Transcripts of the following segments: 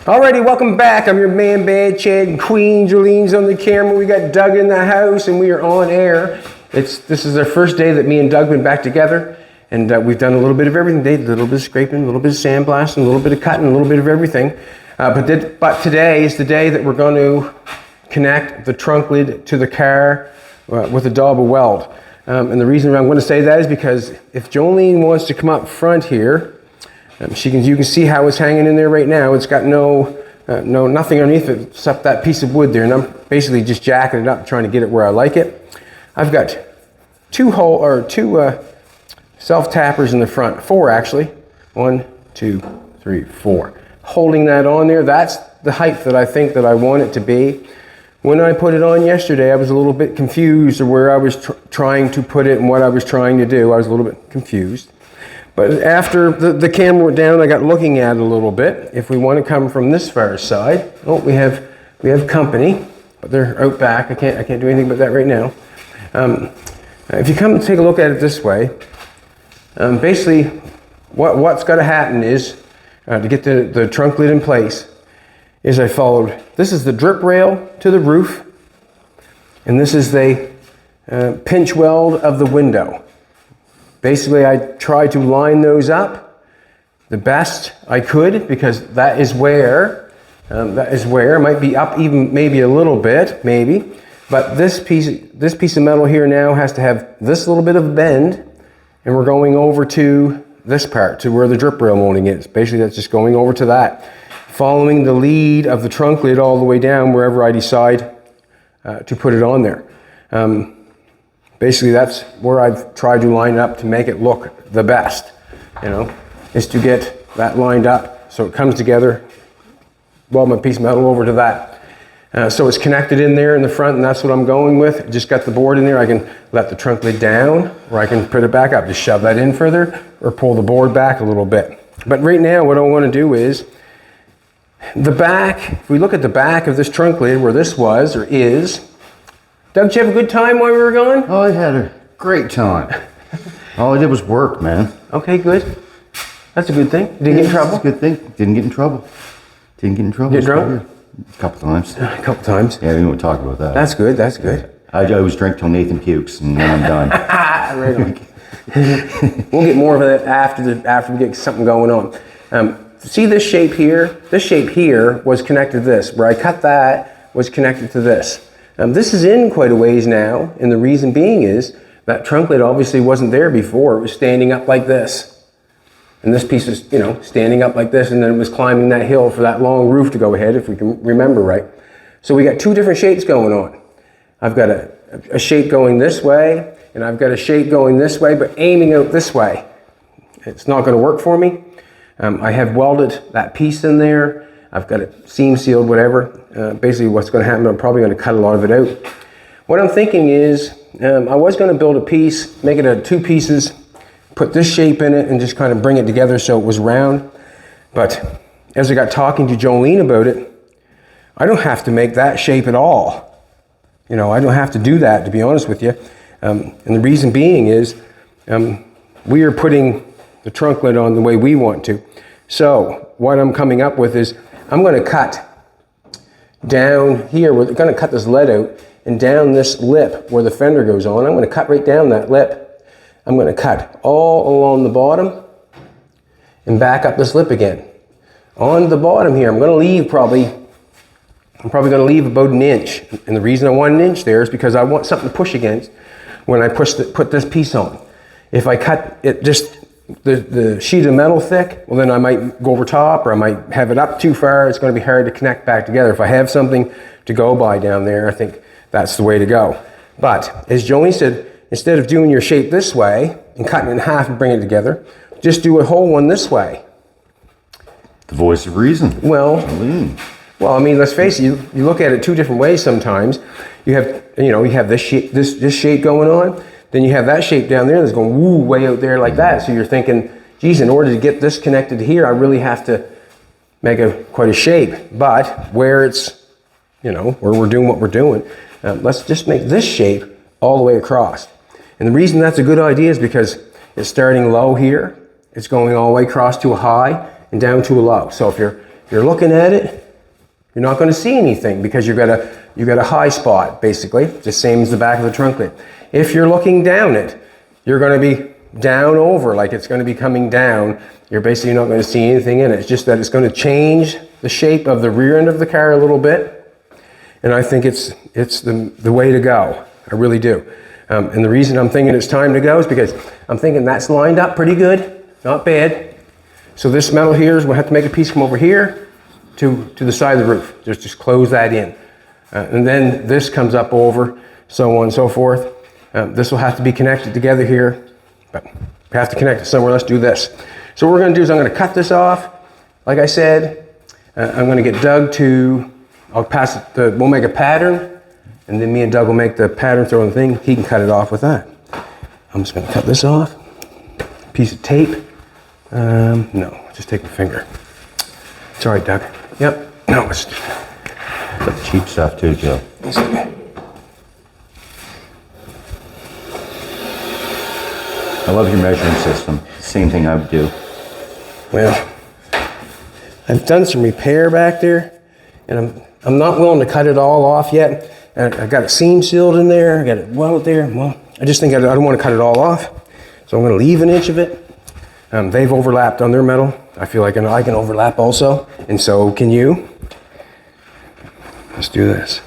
Alrighty, welcome back. I'm your man, Bad Chad, and Queen Jolene's on the camera. We got Doug in the house, and we are on air. This is our first day that me and Doug been back together, and we've done a little bit of everything. A little bit of scraping, a little bit of sandblasting, a little bit of cutting, a little bit of everything. But today is the day that we're going to connect the trunk lid to the car with a double weld. And the reason I'm going to say that is because if Jolene wants to come up front here, you can see how it's hanging in there right now. It's got nothing underneath it except that piece of wood there, and I'm basically just jacking it up, trying to get it where I like it. I've got two self-tappers in the front, 4 actually. 1, 2, 3, 4. Holding that on there, that's the height that I think that I want it to be. When I put it on yesterday, I was a little bit confused of where I was trying to put it and what I was trying to do. I was a little bit confused. But after the camera went down, I got looking at it a little bit. If we want to come from this far side, we have company, but they're out back. I can't do anything but that right now. If you come and take a look at it this way, basically what's got to happen is to get the trunk lid in place is I followed, this is the drip rail to the roof, and this is the pinch weld of the window. Basically, I tried to line those up the best I could, because that is where it might be up even maybe a little bit, maybe. But this piece of metal here now has to have this little bit of a bend, and we're going over to this part, to where the drip rail molding is. Basically, that's just going over to that, following the lead of the trunk lid all the way down wherever I decide to put it on there. Basically, that's where I've tried to line up to make it look the best, is to get that lined up so it comes together, weld my piece of metal over to that. So it's connected in there in the front, and that's what I'm going with. Just got the board in there. I can let the trunk lid down, or I can put it back up, just shove that in further, or pull the board back a little bit. But right now, what I want to do is, the back, if we look at the back of this trunk lid, where this was, or is, Doug, did you have a good time while we were gone? Oh, I had a great time. All I did was work, man. Okay, good. That's a good thing. Didn't get in trouble? That's a good thing. Didn't get in trouble. Get drunk? A couple times. A couple times? Yeah, we won't talk about that. That's good, that's good. I always drink till Nathan pukes, and then I'm done. Right on. We'll get more of that after we get something going on. See this shape here? This shape here was connected to this. Where I cut that was connected to this. This is in quite a ways now, and the reason being is that trunk lid obviously wasn't there before. It was standing up like this. And this piece is, standing up like this, and then it was climbing that hill for that long roof to go ahead, if we can remember right. So we got 2 different shapes going on. I've got a shape going this way, and I've got a shape going this way, but aiming out this way. It's not going to work for me. I have welded that piece in there. I've got it seam sealed, whatever. Basically what's going to happen, I'm probably going to cut a lot of it out. What I'm thinking is, I was going to build a piece, make it 2 pieces, put this shape in it, and just kind of bring it together so it was round. But as I got talking to Jolene about it, I don't have to make that shape at all. I don't have to do that, to be honest with you. And the reason being is, we are putting the trunk lid on the way we want to. So what I'm coming up with is, I'm going to cut down here. We're going to cut this lead out, and down this lip where the fender goes on. I'm going to cut right down that lip. I'm going to cut all along the bottom and back up this lip again. On the bottom here, I'm probably going to leave about 1 inch. And the reason I want 1 inch there is because I want something to push against when I put this piece on. If I cut it just the sheet of metal thick, well then I might go over top, or I might have it up too far. It's going to be hard to connect back together. If I have something to go by down there, I think that's the way to go. But as Jolene said, instead of doing your shape this way and cutting it in half and bringing it together, just do a whole one this way. The voice of reason. Well, I mean, let's face it. You look at it 2 different ways sometimes. You have this shape going on. Then you have that shape down there that's going woo way out there like that. So you're thinking, geez, in order to get this connected here, I really have to make quite a shape. But where it's, where we're doing what we're doing, let's just make this shape all the way across. And the reason that's a good idea is because it's starting low here. It's going all the way across to a high and down to a low. So if you're looking at it, you're not going to see anything because you've got a high spot, basically, the same as the back of the trunk lid. If you're looking down it, you're going to be down over, like it's going to be coming down. You're basically not going to see anything in it. It's just that it's going to change the shape of the rear end of the car a little bit. And I think it's the way to go. I really do. And the reason I'm thinking it's time to go is because I'm thinking that's lined up pretty good, not bad. So this metal here is we'll have to make a piece come over here to the side of the roof. Just close that in. And then this comes up over, so on and so forth. This will have to be connected together here, but we have to connect it somewhere. Let's do this. So what we're going to do is I'm going to cut this off. Like I said, I'm going to get Doug to, I'll pass it, we'll make a pattern, and then me and Doug will make the pattern, throw in the thing. He can cut it off with that. I'm just going to cut this off. Piece of tape. No, just take my finger. It's all right, Doug. Yep. No, it's That's cheap stuff too, Joe. It's okay. I love your measuring system. Same thing I would do. Well, I've done some repair back there, and I'm not willing to cut it all off yet. I got it seam sealed in there. I got it welded there. Well, I just think I don't want to cut it all off, so I'm going to leave an inch of it. They've overlapped on their metal. I feel like I can overlap also, and so can you. Let's do this.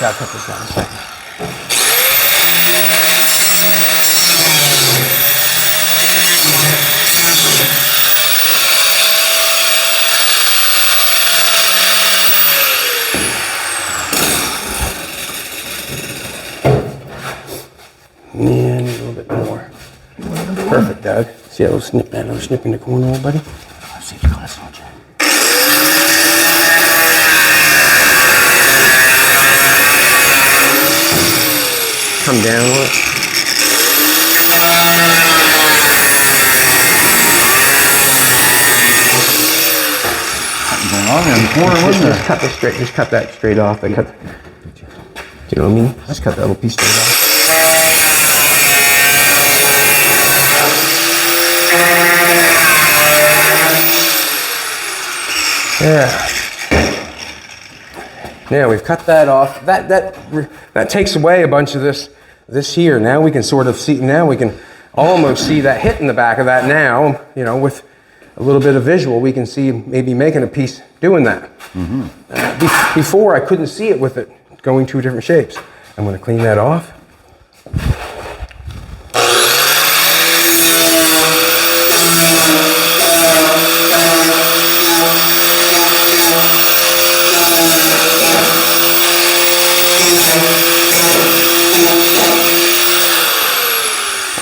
I'll cut this down a second. And a little bit more. Perfect, Doug. See that little snip in the corner, old buddy? Let's see if you got this on, Joe. Come down on it. Something going on in the corner, wasn't there? Just cut this straight. Just cut that straight off. Do you know what I mean? Just cut that little piece straight off. Yeah. Now we've cut that off. That takes away a bunch of this here. Now we can sort of see. Now we can almost see that hit in the back of that. Now, you know, with a little bit of visual, we can see maybe making a piece doing that. Mm-hmm. Before I couldn't see it with it going two different shapes. I'm going to clean that off.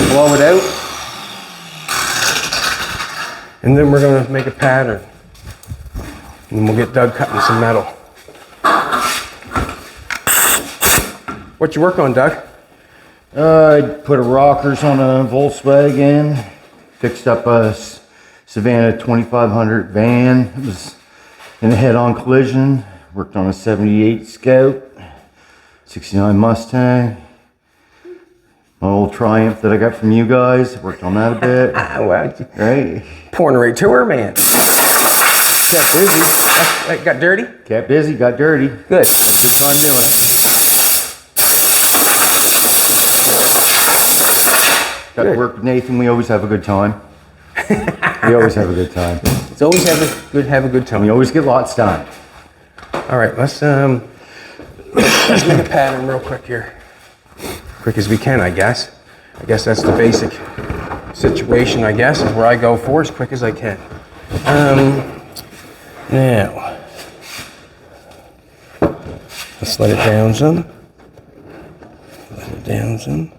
Blow it out, and then we're going to make a pattern. And we'll get Doug cutting some metal. What you work on, Doug? I put a rockers on a Volkswagen, fixed up a Savannah 2500 van. It was in a head-on collision. Worked on a 78 Scout, 69 Mustang. My old Triumph that I got from you guys. Worked on that a bit. Wow. Right? Pouring right to her, man. Kept busy. That got dirty? Kept busy, got dirty. Good. Good time doing it. Got to work with Nathan. We always have a good time. We always have a good time. It's always have a good time. We always get lots done. All right, let's make a pattern real quick here. Quick as we can, I guess. I guess that's the basic situation, I guess, is where I go for as quick as I can. Now, let's let it down some. Let it down some.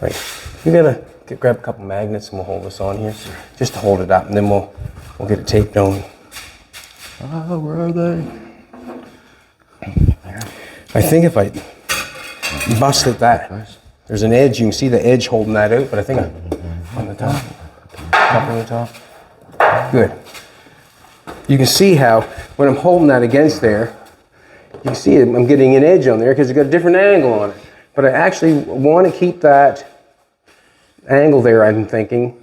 Right, you gotta grab a couple magnets and we'll hold this on here, just to hold it up, and then we'll get it taped on. Oh, where are they? I think if I busted that, there's an edge. You can see the edge holding that out, but I think on the top, up on the top. Good. You can see how when I'm holding that against there, you can see I'm getting an edge on there because it's got a different angle on it. But I actually want to keep that angle there, I'm thinking.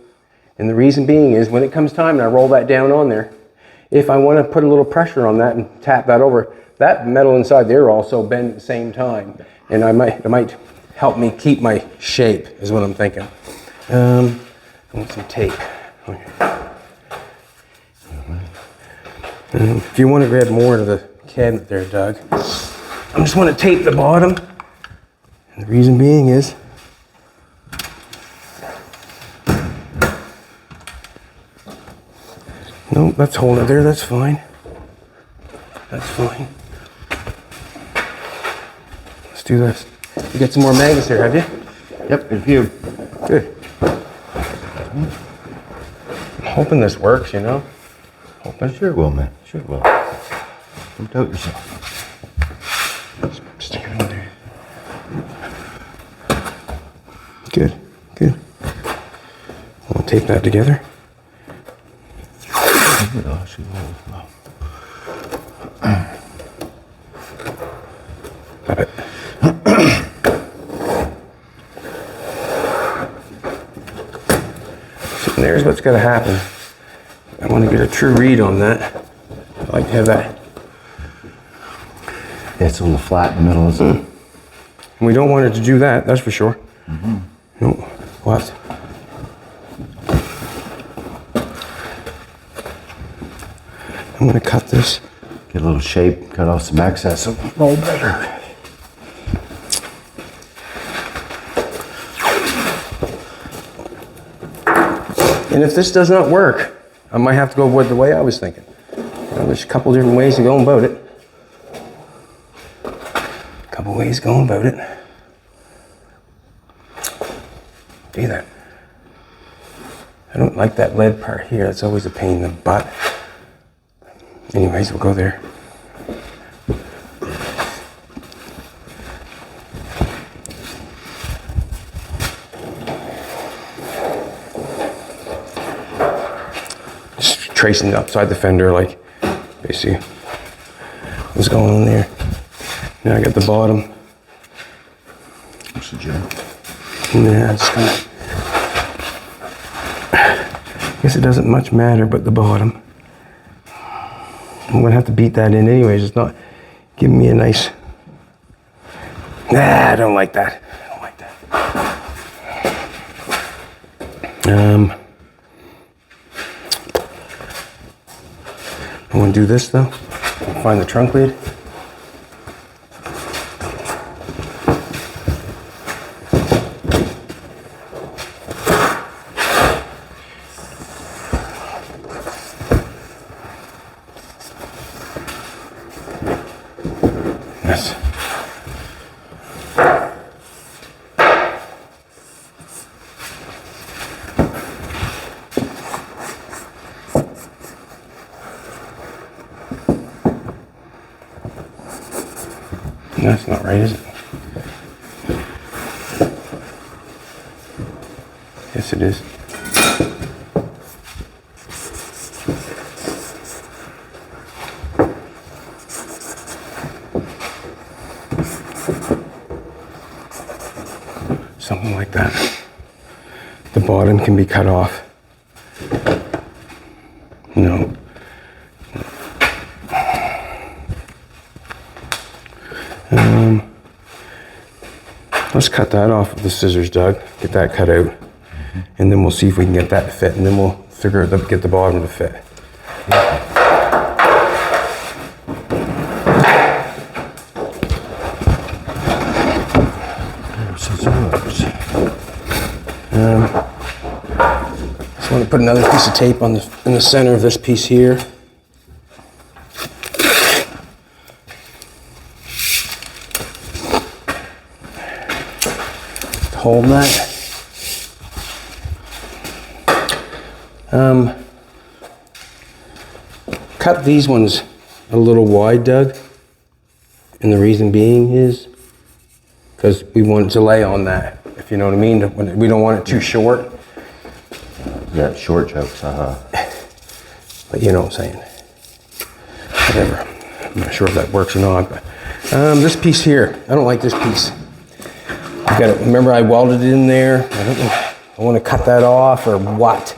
And the reason being is when it comes time and I roll that down on there, if I want to put a little pressure on that and tap that over, that metal inside there also bend at the same time. And it might help me keep my shape, is what I'm thinking. I want some tape. If you want to grab more to the cabinet there, Doug, I just want to tape the bottom. And the reason being is no, that's holding it there, that's fine. That's fine. Let's do this. You got some more magnets there, have you? Yep, a few. Good. I'm hoping this works, you know? Hoping. Sure will, man. Sure will. Don't doubt yourself. Stick it on there. Good, good. We'll tape that together. Got it. So there's what's going to happen. I want to get a true read on that. I like to have that. Yeah, it's a little flat in the middle, isn't it? We don't want it to do that, that's for sure. No, what? I'm going to cut this. Get a little shape, cut off some excess, so roll better. And if this does not work, I might have to go with the way I was thinking. There's a couple different ways of going about it. Do that. I don't like that lead part here. That's always a pain in the butt. Anyways, we'll go there. Just tracing it upside the fender, like basically what's going on there. Now I got the bottom. What's the jam? Yeah, it's gonna. I guess it doesn't much matter, but the bottom. I'm gonna have to beat that in anyways. It's not giving me a nice. Nah, I don't like that. I don't like that. I want to do this though. Find the trunk lid. That's not right, is it? Yes, it is. Something like that. The bottom can be cut off. No. Let's cut that off with the scissors, Doug. Get that cut out. And then we'll see if we can get that to fit. And then we'll figure out get the bottom to fit. Just want to put another piece of tape on in the center of this piece here. Hold that. Cut these ones a little wide, Doug. And the reason being is because we want it to lay on that, if you know what I mean. We don't want it too short. Yeah, short chokes, But you know what I'm saying. Whatever. I'm not sure if that works or not, but this piece here, I don't like this piece. I got it. Remember I welded it in there. I don't know. I want to cut that off or what?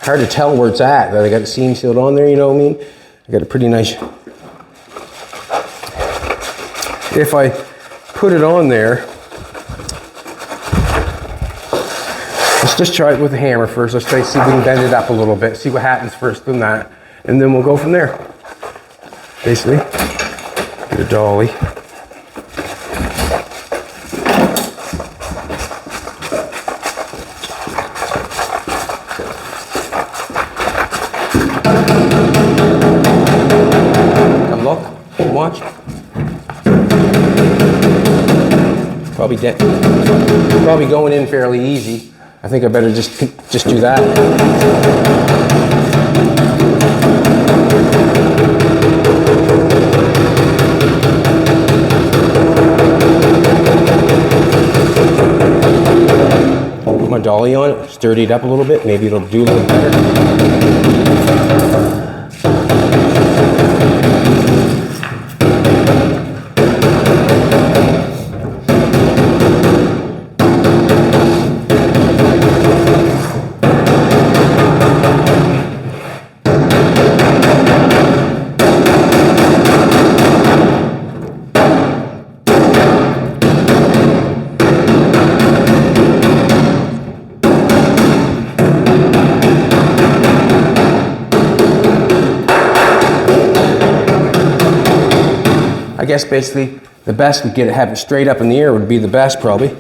Hard to tell where it's at. I got the seam sealed on there, you know what I mean? I got a pretty nice. If I put it on there, let's just try it with a hammer first. Let's try to see if we can bend it up a little bit, see what happens first than that, and then we'll go from there. Basically, get a dolly. Come look, watch. Probably going in fairly easy. I think I better just do that. Put my dolly on it, sturdy it up a little bit, maybe it'll do a little better. I guess basically the best would have it straight up in the air would be the best probably.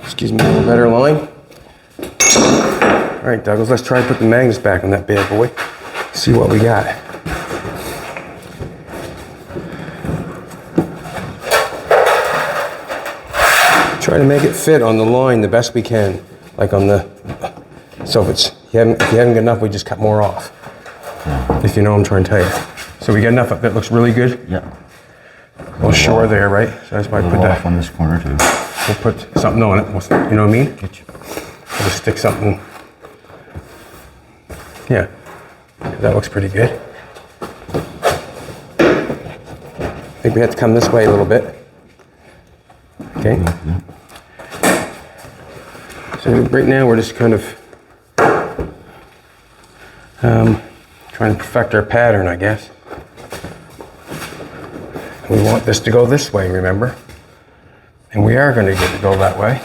Excuse me, a little better line. All right, Douglas, let's try and put the magnets back on that bad boy. See what we got. Try to make it fit on the line the best we can, like on the. So if you haven't got enough, we just cut more off. If you know what I'm trying to tell you. So we got enough that looks really good. Yeah. Well, sure there, right? So that's why I put that on this corner too. We'll put something on it. You know what I mean? Get you. We'll just stick something. Yeah, that looks pretty good. I think we have to come this way a little bit. Okay. So right now we're just kind of trying to perfect our pattern, I guess. We want this to go this way, remember? And we are going to get it to go that way.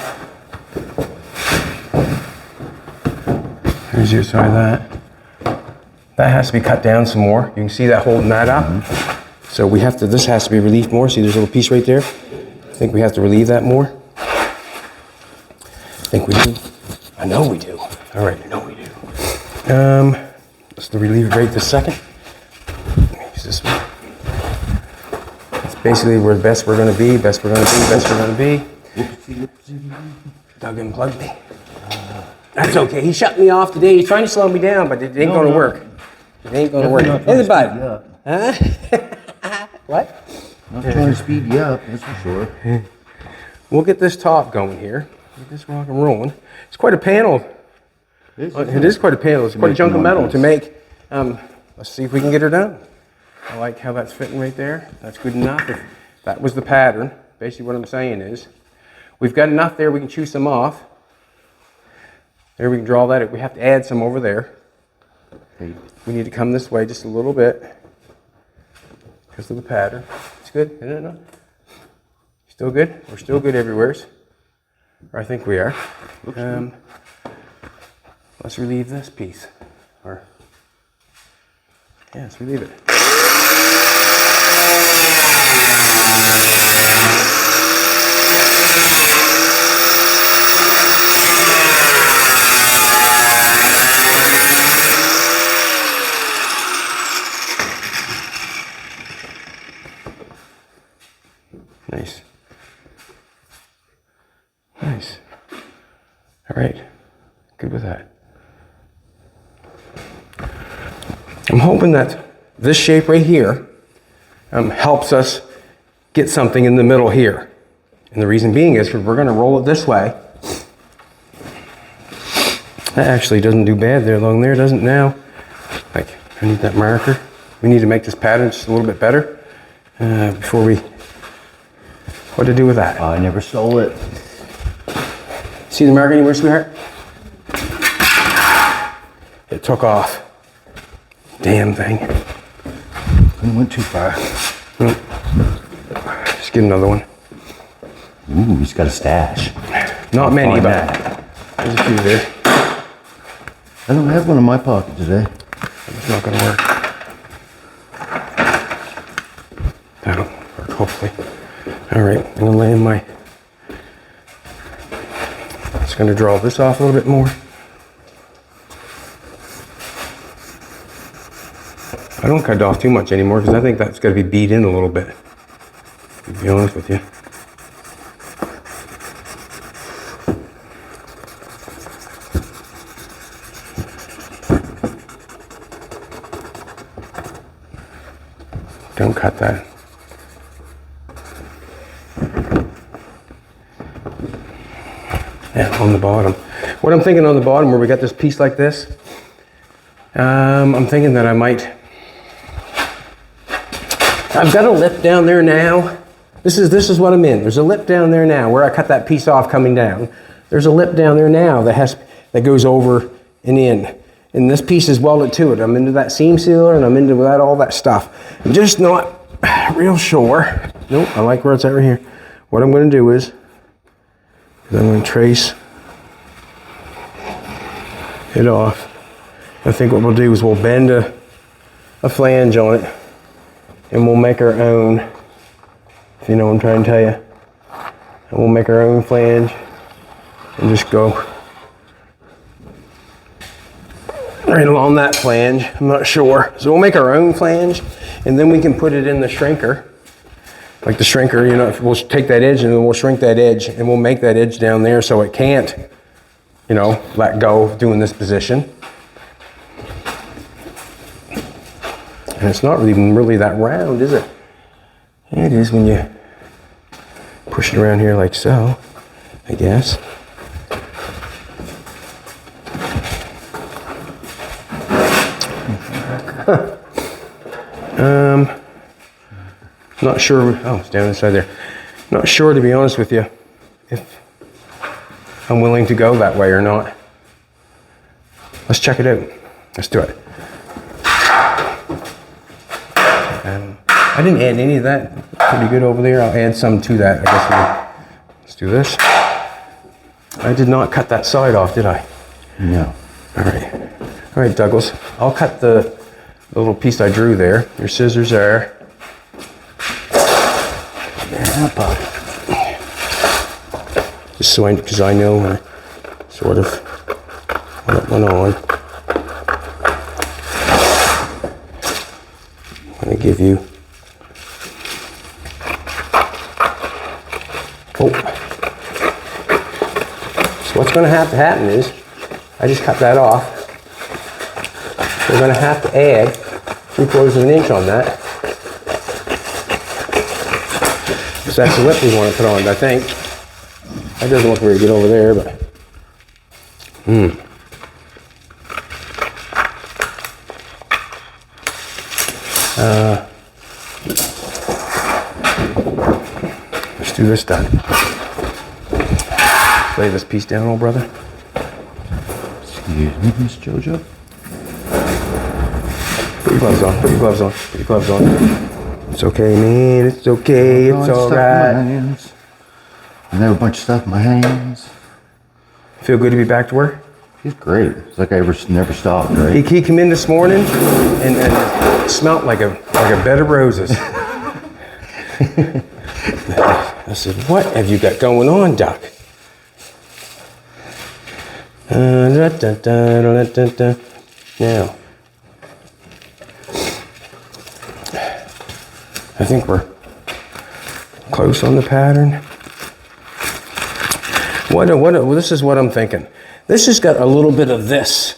Here's your side of that. That has to be cut down some more. You can see that holding that up. So we have to, this has to be relieved more. See, there's a little piece right there. I think we have to relieve that more. I think we do. I know we do. All right, I know we do. Let's relieve it right this second. Use this one. It's basically where the best we're gonna be, best we're gonna be, best we're gonna be. Doug unplugged me. That's okay. He shut me off today. He's trying to slow me down, but it ain't gonna work. It ain't gonna work. Hey, bud. Huh? What? Not trying to speed you up, that's for sure. We'll get this top going here. Get this rock and rolling. It's quite a panel. It is quite a panel. It's quite a chunk of metal to make. Let's see if we can get her done. I like how that's fitting right there. That's good enough. If that was the pattern. Basically what I'm saying is, we've got enough there, we can chew some off. There we can draw that. We have to add some over there. We need to come this way just a little bit because of the pattern. It's good, isn't it? No? Still good? We're still good everywhere. Or I think we are. Let's relieve this piece. Or, yeah, let's relieve it. Nice. Nice. All right. Good with that. I'm hoping that this shape right here helps us get something in the middle here. And the reason being is because we're going to roll it this way. That actually doesn't do bad there along there, doesn't it now? Like, I need that marker. We need to make this pattern just a little bit better before we... What to do with that? I never stole it. See the marker anywhere, sweetheart? It took off. Damn thing. It went too far. Just get another one. Ooh, he's got a stash. Not many, but there's a few there. I don't have one in my pocket today. It's not gonna work. That'll work, hopefully. All right, I'm gonna land my, just gonna draw this off a little bit more. I don't cut it off too much anymore because I think that's gotta be beat in a little bit, to be honest with you. Don't cut that. Yeah, on the bottom. What I'm thinking on the bottom where we got this piece like this, I'm thinking that I might, I've got a lip down there now. This is what I'm in. There's a lip down there now where I cut that piece off coming down. There's a lip down there now that goes over and in. And this piece is welded to it. I'm into that seam sealer and I'm into that, all that stuff. I'm just not real sure. Nope, I like where it's at right here. What I'm gonna do is, I'm going to trace it off. I think what we'll do is we'll bend a flange on it and we'll make our own, if you know what I'm trying to tell you. And we'll make our own flange and just go right along that flange. I'm not sure. So we'll make our own flange and then we can put it in the shrinker. Like the shrinker, you know, we'll take that edge and then we'll shrink that edge and we'll make that edge down there so it can't, you know, let go of doing this position. And it's not even really that round, is it? It is when you push it around here like so, I guess. Not sure, oh, it's down inside there. Not sure, to be honest with you, if I'm willing to go that way or not. Let's check it out. Let's do it. I didn't add any of that. Pretty good over there. I'll add some to that, I guess. Let's do this. I did not cut that side off, did I? No. All right, Douglas. I'll cut the little piece I drew there. Your scissors are. Just so because I know sort of what went on. I'm going to give you. Oh. So what's going to have to happen is, I just cut that off. We're going to have to add 3/4 of an inch on that. So that's the lip we want to put on, I think. That doesn't look very good over there, but. Let's do this done. Lay this piece down, old brother. Excuse me, Miss Jojo. Put your gloves on, put your gloves on, put your gloves on. It's okay, man, it's okay, it's alright. I have a bunch of stuff in my hands. Feel good to be back to work? He's great. It's like I never stopped, right? He came in this morning and smelled like a bed of roses. I said, what have you got going on, Doc? Now, I think we're close on the pattern. This is what I'm thinking. This has got a little bit of this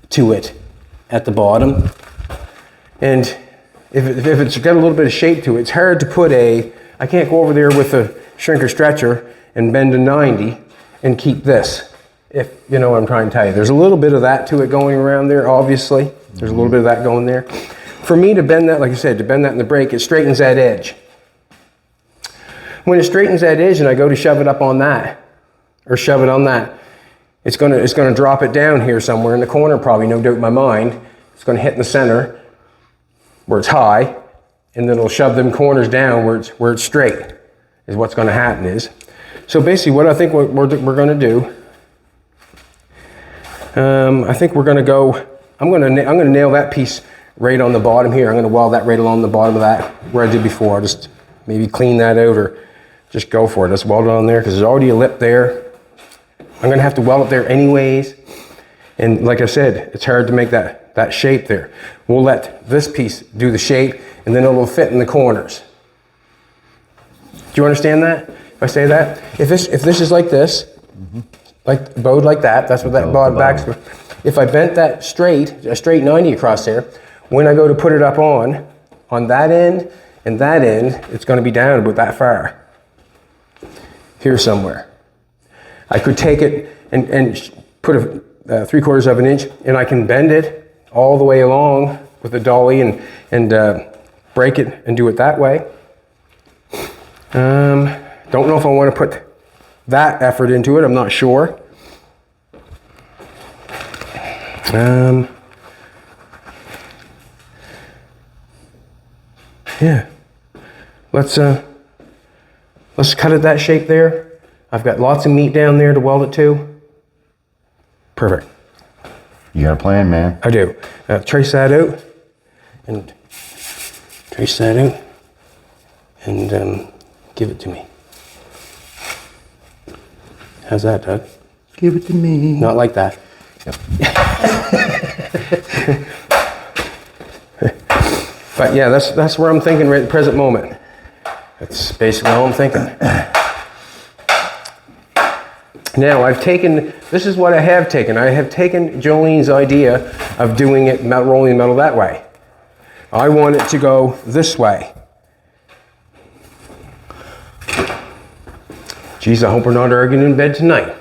to it at the bottom. And if it's got a little bit of shape to it, it's hard to put I can't go over there with a shrinker stretcher and bend a 90 and keep this, if you know what I'm trying to tell you. There's a little bit of that to it going around there, obviously. There's a little bit of that going there. For me to bend that, like I said, to bend that in the brake, it straightens that edge. When it straightens that edge and I go to shove it up on that, or shove it on that, it's gonna drop it down here somewhere in the corner, probably, no doubt in my mind. It's gonna hit in the center where it's high, and then it'll shove them corners down where it's straight, is what's gonna happen is. So basically what I think we're gonna do, I think we're gonna go, I'm gonna nail that piece right on the bottom here. I'm gonna weld that right along the bottom of that, where I did before. I'll just maybe clean that out or just go for it. Let's weld it on there because there's already a lip there. I'm gonna have to weld it there anyways. And like I said, it's hard to make that shape there. We'll let this piece do the shape and then it'll fit in the corners. Do you understand that? If I say that? If this is like this, like bowed like that, that's what that bowed back's for. If I bent that straight, a straight 90 across there, when I go to put it up on that end and that end, it's gonna be down about that far. Here somewhere. I could take it and put a 3/4 of an inch and I can bend it all the way along with a dolly and break it and do it that way. Don't know if I want to put that effort into it, I'm not sure. Yeah, let's cut it that shape there. I've got lots of meat down there to weld it to. Perfect. You got a plan, man. I do. Trace that out and trace that out and give it to me. How's that, Doug? Give it to me. Not like that. Yep. But yeah, that's where I'm thinking right at the present moment. That's basically all I'm thinking. Now this is what I have taken. I have taken Jolene's idea of doing it, rolling metal that way. I want it to go this way. Geez, I hope we're not arguing in bed tonight.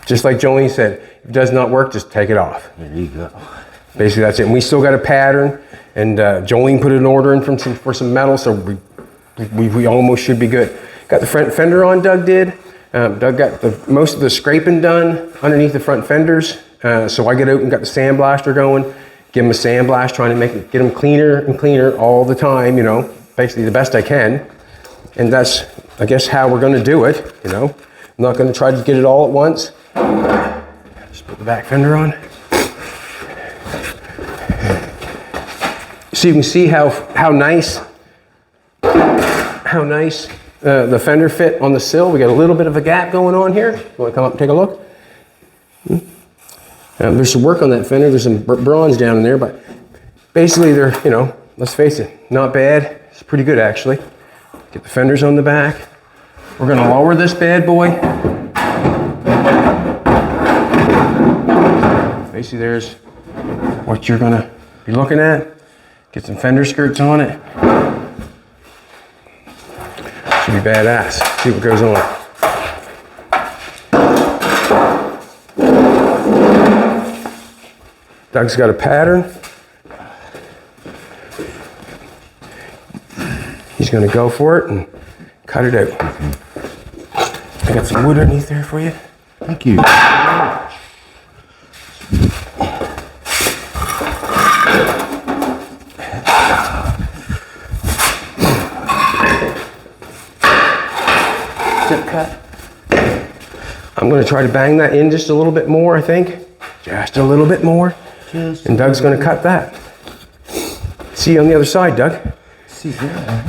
Just like Jolene said, if it does not work, just take it off. There you go. Basically, that's it. And we still got a pattern, and Jolene put an order in for some metal, so we almost should be good. Got the front fender on, Doug did. Doug got most of the scraping done underneath the front fenders. So I get out and got the sandblaster going, give them a sandblast, trying to get them cleaner and cleaner all the time, you know, basically the best I can. And that's I guess, how we're going to do it, you know. I'm not going to try to get it all at once. Just put the back fender on. So you can see how nice the fender fit on the sill. We got a little bit of a gap going on here. You want to come up and take a look? There's some work on that fender. There's some bronze down in there, but basically they're, you know, let's face it, not bad. It's pretty good actually. Get the fenders on the back. We're going to lower this bad boy. Basically there's what you're going to be looking at. Get some fender skirts on it. Should be badass. See what goes on. Doug's got a pattern. He's going to go for it and cut it out. I got some wood underneath there for you. Thank you. Zip cut. I'm going to try to bang that in just a little bit more, I think. Just a little bit more. And Doug's going to cut that. See you on the other side, Doug. See that.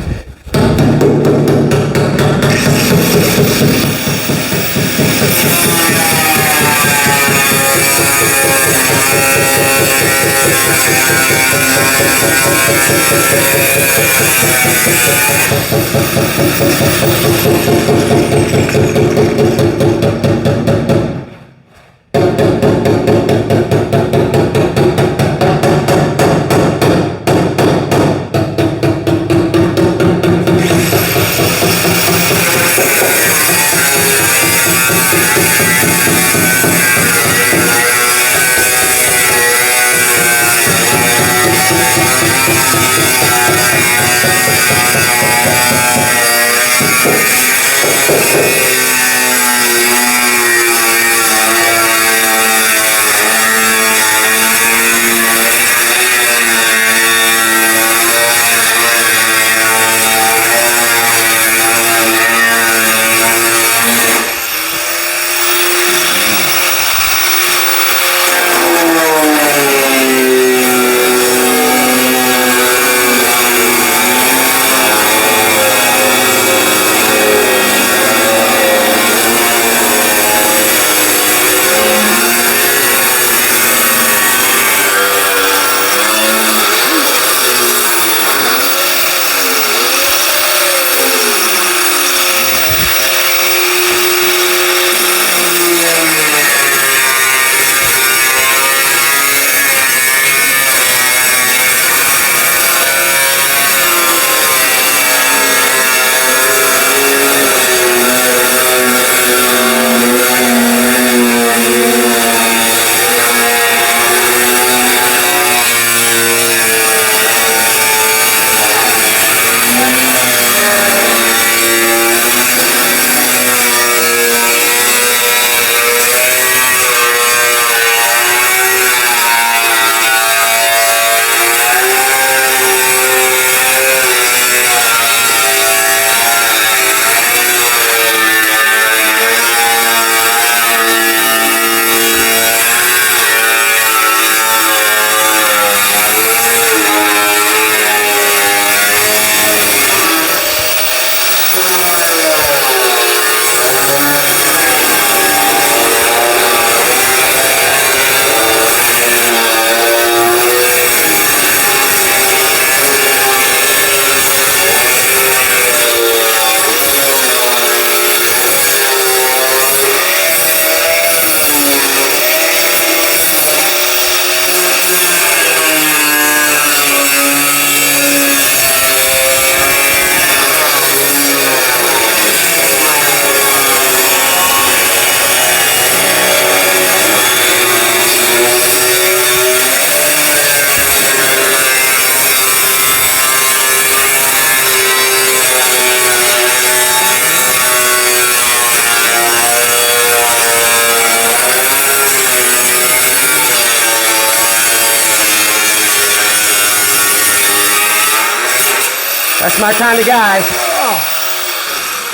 That's my kind of guy.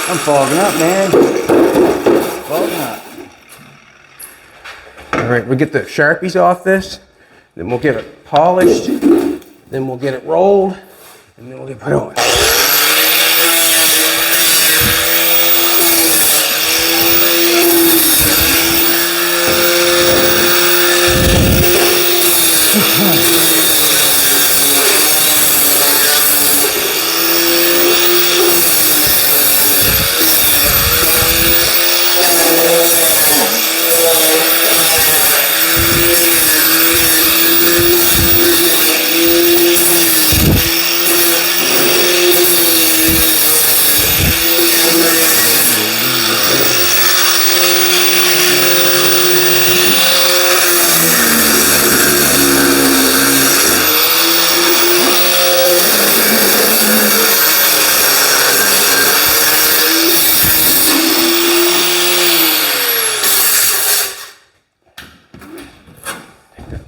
I'm fogging up, man. Fogging up. All right, we'll get the Sharpies off this, then we'll get it polished, then we'll get it rolled, and then we'll get put on.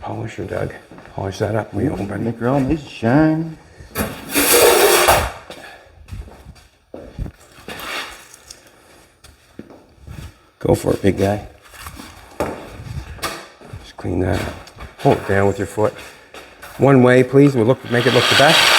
Polisher, Doug. Polish that up. We open, buddy. Make her all nice and shine. Go for it, big guy. Just clean that up. Hold it down with your foot. One way, please. We'll make it look the best.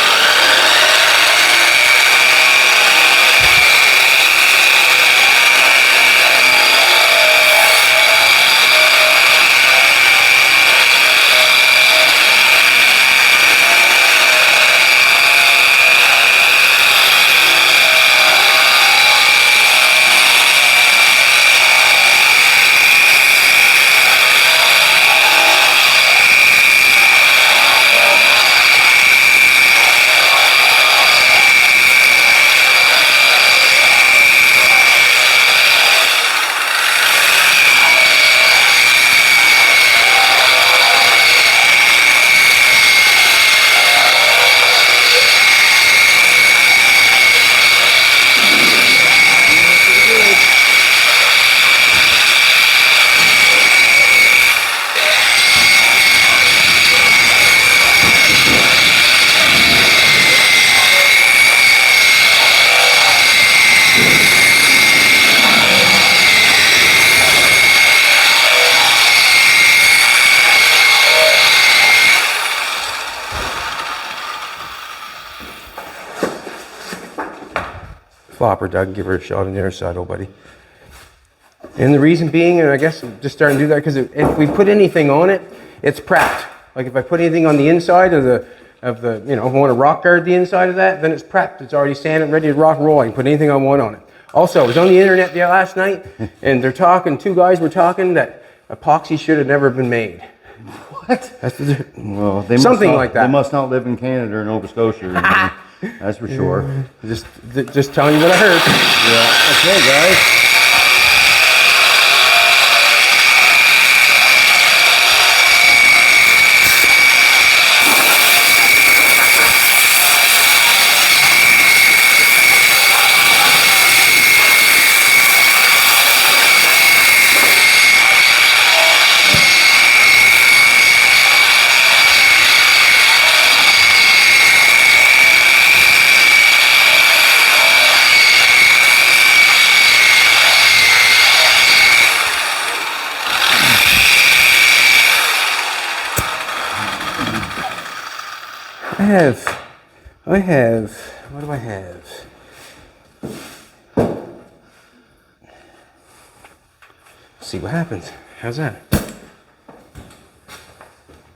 Flopper, Doug, give her a shot on the other side, old buddy. And the reason being, and I guess I'm just starting to do that because if we put anything on it, it's prepped. Like if I put anything on the inside of the, you know, if I want to rock guard the inside of that, then it's prepped. It's already sanded, ready to rock and roll. I can put anything I want on it. Also, I was on the internet the last night, and they're talking, two guys were talking that epoxy should have never been made. What? Well, they something like that. They must not live in Canada or Nova Scotia. That's for sure. Just telling you what I heard. Yeah. Okay, guys. What do I have? Let's see what happens. How's that?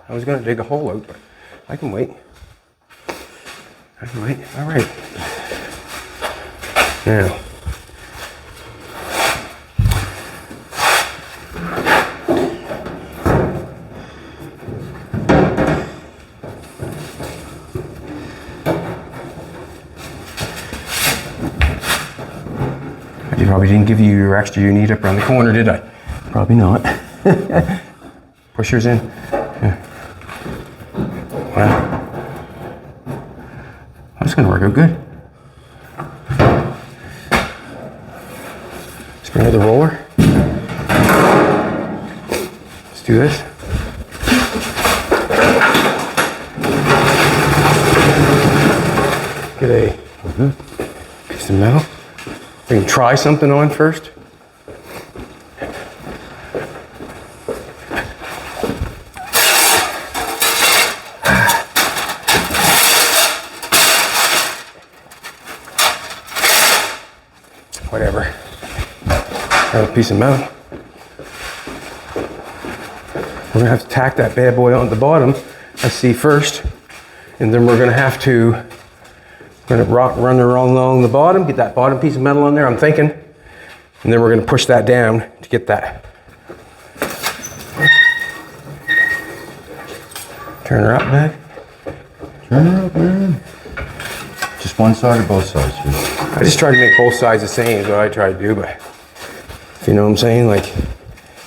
I was going to dig a hole out, but I can wait. All right. Now. Probably didn't give you your extra you need up around the corner, did I? Probably not. Push yours in. Yeah. Wow. That's gonna work out good. Let's bring out the roller. Let's do this. Get a piece of metal. We can try something on first. Whatever. Got a piece of metal. We're gonna have to tack that bad boy on the bottom, I see first, and then we're gonna have to run along the bottom, get that bottom piece of metal on there, I'm thinking, and then we're gonna push that down to get that. Turn her up, man. Turn her up, man. Just one side or both sides, dude? I just try to make both sides the same is what I try to do, but if you know what I'm saying, like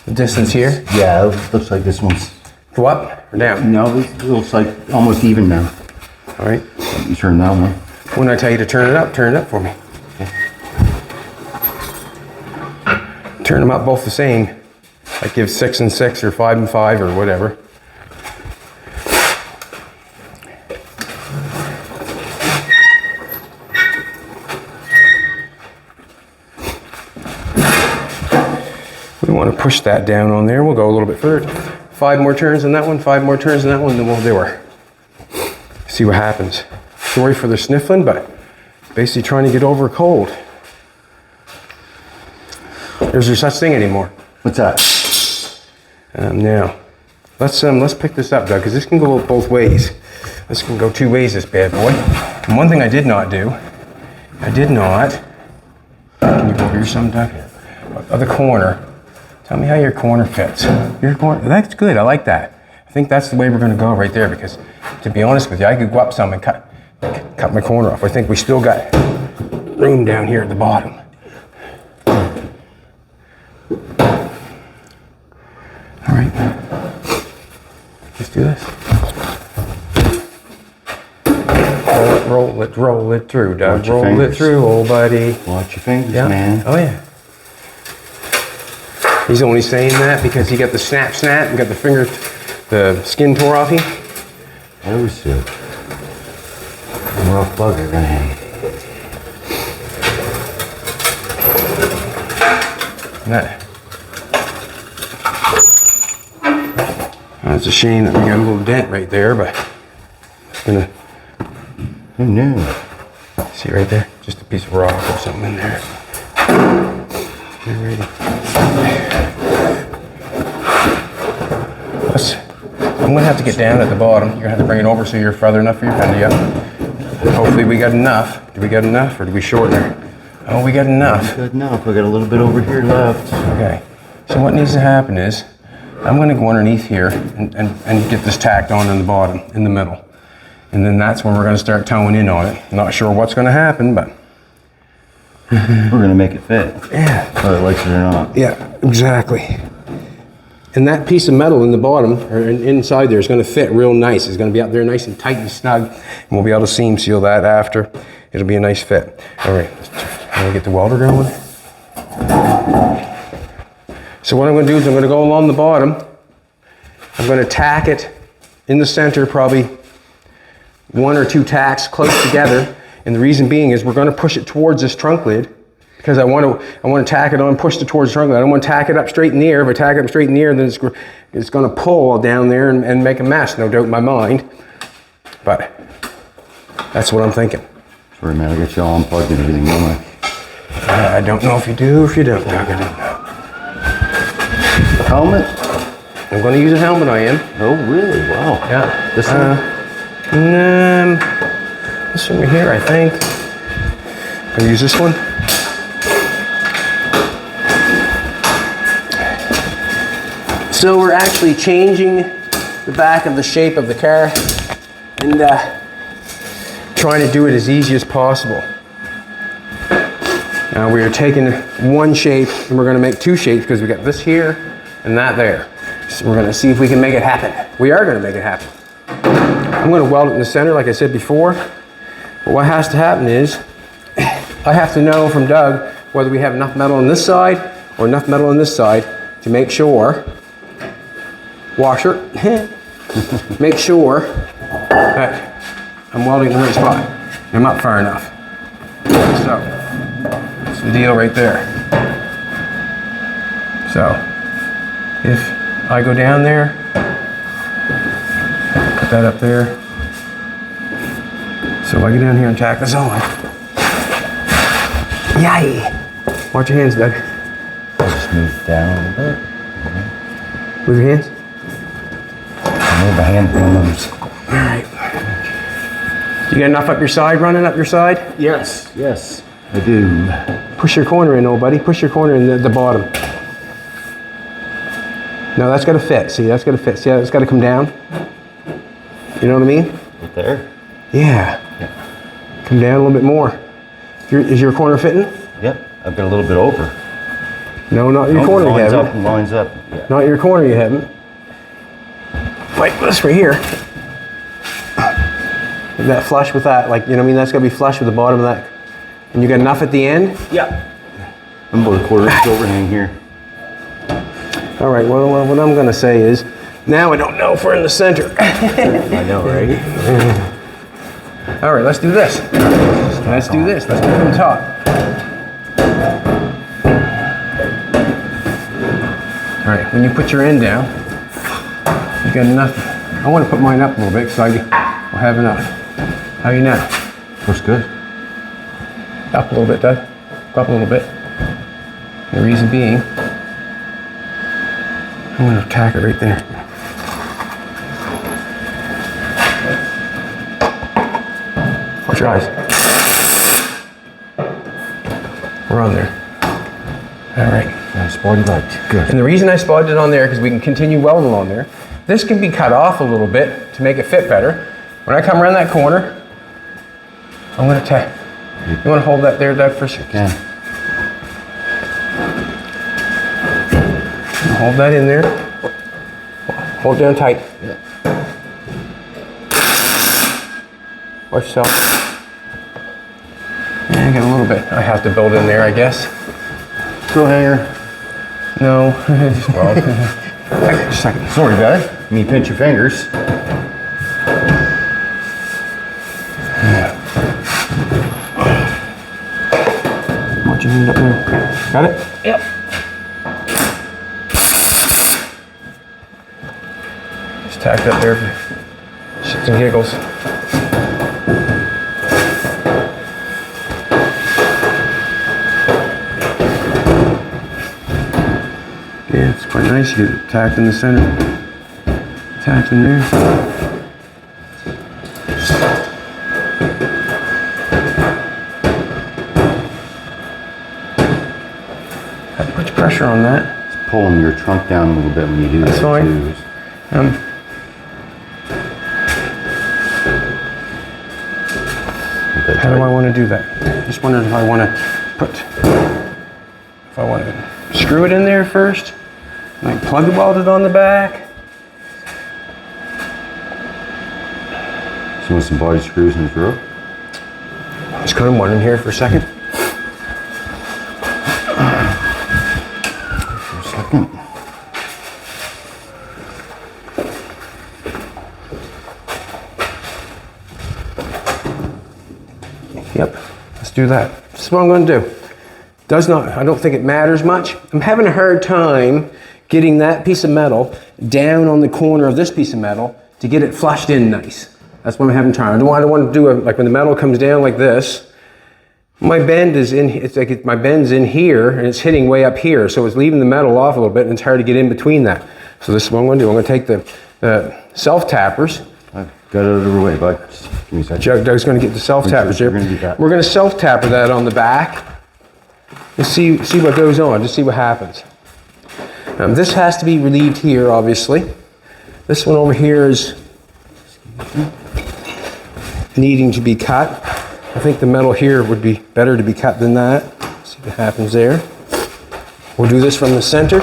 the distance here. Yeah, it looks like this one's... Go up or down? No, it looks like almost even now. All right. You turn that one. When I tell you to turn it up for me. Okay. Turn them up both the same. Like give 6 and 6 or 5 and 5 or whatever. We want to push that down on there. We'll go a little bit further. 5 more turns on that one, 5 more turns on that one, then we'll do her. See what happens. Sorry for the sniffling, but basically trying to get over a cold. Is there such thing anymore? What's that? Now, let's pick this up, Doug, because this can go both ways. This can go 2 ways, this bad boy. And one thing I did not do, can you go over here some, Doug? The corner. Tell me how your corner fits. Your corner, that's good, I like that. I think that's the way we're gonna go right there, because to be honest with you, I could go up some and cut my corner off. I think we still got room down here at the bottom. All right, let's do this. Roll it through, Doug. Roll it through, old buddy. Watch your fingers, Yeah. man. Oh yeah. He's only saying that because he got the snap and got the skin tore off him. I always do. I'm a rough bugger, man. It's a shame that we got a little dent right there, but it's gonna. Who knew? See right there? Just a piece of rock or something in there. Get ready. I'm gonna have to get down at the bottom. You're gonna have to bring it over so you're further enough for your fender up. Hopefully we got enough. Do we got enough or do we shorten her? Oh, we got enough. Good enough. I got a little bit over here left. Okay. So what needs to happen is I'm gonna go underneath here and get this tacked on in the bottom, in the middle. And then that's when we're gonna start towing in on it. Not sure what's gonna happen, but we're gonna make it fit. Yeah. Whether it likes it or not. Yeah, exactly. And that piece of metal in the bottom, or inside there, is going to fit real nice. It's going to be out there nice and tight and snug, and we'll be able to seam seal that after. It'll be a nice fit. All right, I'm going to get the welder going. So what I'm going to do is I'm going to go along the bottom. I'm going to tack it in the center, probably 1 or 2 tacks close together. And the reason being is we're going to push it towards this trunk lid, because I want to tack it on, push it towards the trunk lid. I don't want to tack it up straight in the air. If I tack it up straight in the air, then it's going to pull down there and make a mess, no doubt in my mind. But that's what I'm thinking. Sorry, man, I got you all unplugged and everything, don't I? I don't know if you do or if you don't, Doug. I don't know. Helmet? I'm going to use a helmet, I am. Oh, really? Wow. Yeah. This one? This one right here, I think. I'm going to use this one. So we're actually changing the back of the shape of the car and trying to do it as easy as possible. Now we are taking one shape and we're going to make 2 shapes because we got this here and that there. So we're going to see if we can make it happen. We are going to make it happen. I'm going to weld it in the center like I said before. But what has to happen is I have to know from Doug whether we have enough metal on this side or enough metal on this side to make sure, washer, make sure that I'm welding in the right spot. I'm not far enough. So the deal right there. So, if I go down there, put that up there. So if I go down here and tack this on. Yay! Watch your hands, Doug. Just move down a little bit. Move your hands. Move my hand moves. All right. You got enough up your side, running up your side? Yes, yes, I do. Push your corner in, old buddy. Push your corner in the bottom. No, that's got to fit. See, that's got to fit. See how it's got to come down? You know what I mean? Right there? Yeah. Come down a little bit more. Is your corner fitting? Yep, I've got a little bit over. No, not your corner you lines haven't. up, lines up. Yeah. Not your corner you haven't. Like this right here. Is that flush with that? Like, you know what I mean? That's got to be flush with the bottom of that. And you got enough at the end? Yep. I'm about a quarter inch overhang here. All right, well, what I'm going to say is, now I don't know if we're in the center. I know, right? All right, let's do this. Let's do this. Let's go from the top. All right, when you put your end down, you got enough. I want to put mine up a little bit so I will have enough. How are you now? Looks good. Up a little bit, Doug. Go up a little bit. The reason being, I'm going to tack it right there. Watch your eyes. We're on there. All right. Nice body light. Good. And the reason I spotted it on there, because we can continue welding on there, this can be cut off a little bit to make it fit better. When I come around that corner, I'm going to tack. You want to hold that there, Doug, for a second? Yeah. Hold that in there. Hold down tight. Yeah. Watch yourself. Yeah, I got a little bit. I have to build in there, I guess. Throw hanger. No. Well, just a second. Sorry, guys. You mean pinch your fingers. Watch your hand up there. Got it? Yep. Just tacked up there for shits and giggles. Yeah, it's quite nice. You get it tacked in the center. Tacked in there. Put pressure on that. It's pulling your trunk down a little bit when you do That's that. fine. Too. How do I want to do that? Just wondering if I want to screw it in there first, like plug weld it on the back. So you want some body screws in the drill? Just kind of wondering here for a second. Yep, let's do that. This is what I'm going to do. I don't think it matters much. I'm having a hard time getting that piece of metal down on the corner of this piece of metal to get it flushed in nice. That's what I'm having time. I don't want to do it like when the metal comes down like this. My bend is in. It's like my bend's in here and it's hitting way up here, so it's leaving the metal off a little bit, and it's hard to get in between that. So this is what I'm going to do. I'm going to take the self tappers. I've got it out of the way, bud. Just give me a second. Doug's going to get the self tappers here. We're going to do that. We're going to self tapper that on the back. And see what goes on. Just see what happens. This has to be relieved here, obviously. This one over here is needing to be cut. I think the metal here would be better to be cut than that. See what happens there. We'll do this from the center,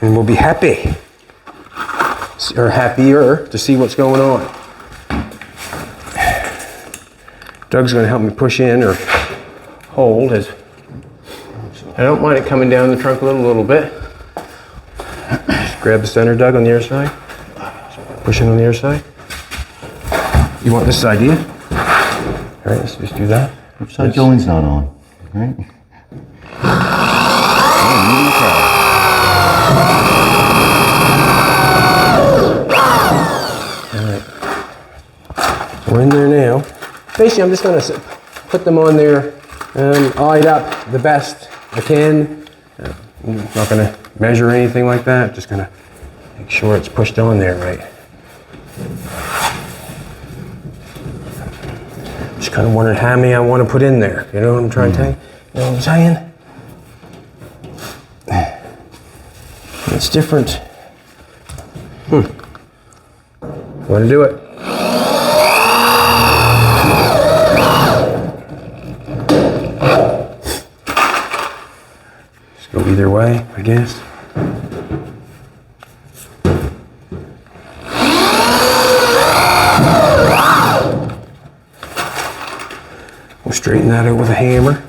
and we'll be happy, or happier, to see what's going on. Doug's going to help me push in or hold. I don't mind it coming down the trunk a little bit. Just grab the center, Doug, on the other side. Push in on the other side. You want this side, do you? All right, let's just do that. Which side join's not on, right? We're in there now. Basically, I'm just going to put them on there, eyed up the best I can. I'm not going to measure anything like that. Just going to make sure it's pushed on there right. Just kind of wondering how many I want to put in there. You know what I'm trying to tell you? You know what I'm saying? It's different. Want to do it? Just go either way, I guess. We'll straighten that out with a hammer.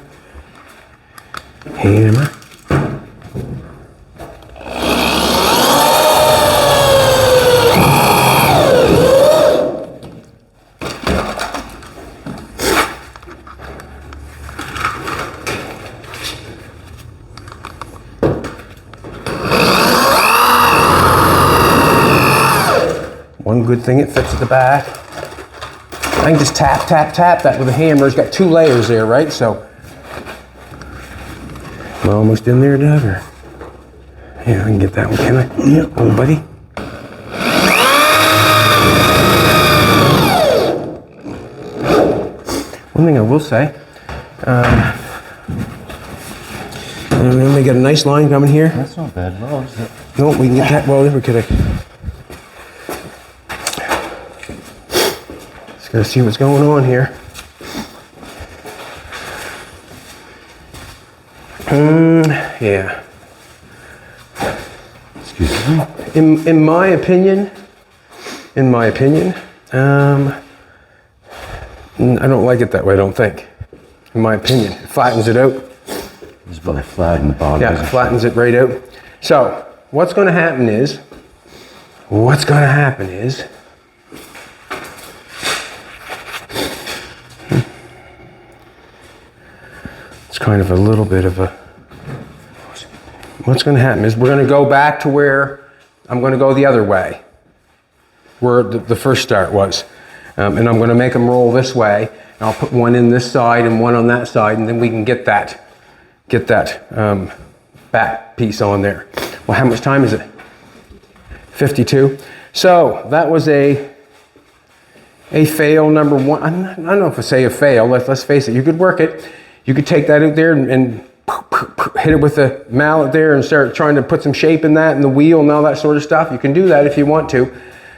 Hammer. One good thing, it fits at the back. I can just tap, tap, tap that with a hammer. It's got 2 layers there, right? So, I'm almost in there, Doug, or? Yeah, I can get that one, can I? Yeah. Oh, buddy. One thing I will say, and then we got a nice line coming here. That's not bad at all, is it? No, we can get that welded. We could. Just gotta see what's going on here. Yeah. Excuse me. In my opinion, I don't like it that way. I don't think. In my opinion, it flattens it out. It's about flat in the bottom. Yeah, it flattens it right out. So what's going to happen is. It's kind of a little bit of a. What's going to happen is we're going to go back to where I'm going to go the other way, where the first start was, and I'm going to make them roll this way. And I'll put one in this side and one on that side, and then we can get that back piece on there. Well, how much time is it? 52. So that was a fail number 1. I don't know if I say a fail. Let's face it. You could work it. You could take that out there and hit it with a mallet there and start trying to put some shape in that and the wheel and all that sort of stuff. You can do that if you want to.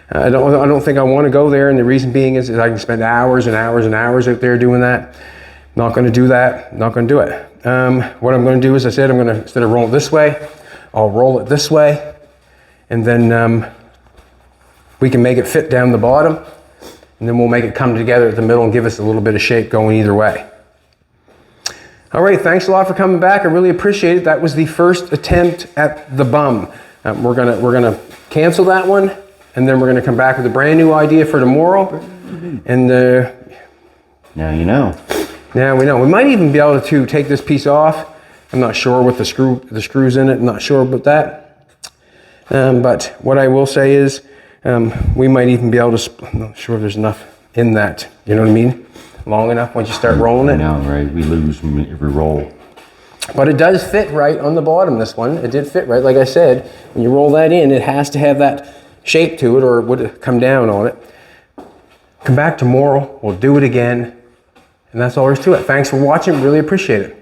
I don't think I want to go there, and the reason being is I can spend hours and hours and hours out there doing that. Not going to do that. Not going to do it. What I'm going to do is, I said, I'm going to, instead of roll it this way, I'll roll it this way, and then we can make it fit down the bottom, and then we'll make it come together at the middle and give us a little bit of shape going either way. All right, thanks a lot for coming back. I really appreciate it. That was the first attempt at the bum. We're gonna cancel that one, and then we're gonna come back with a brand new idea for tomorrow. And now you know. Now we know. We might even be able to take this piece off. I'm not sure with the screws in it. I'm not sure about that. But what I will say is, we might even be able to. I'm not sure if there's enough in that. You know what I mean? Long enough once you start rolling it. I know, right? We lose every roll. But it does fit right on the bottom, this one. It did fit right. Like I said, when you roll that in, it has to have that shape to it, or it would come down on it. Come back tomorrow. We'll do it again. And that's all there is to it. Thanks for watching. Really appreciate it.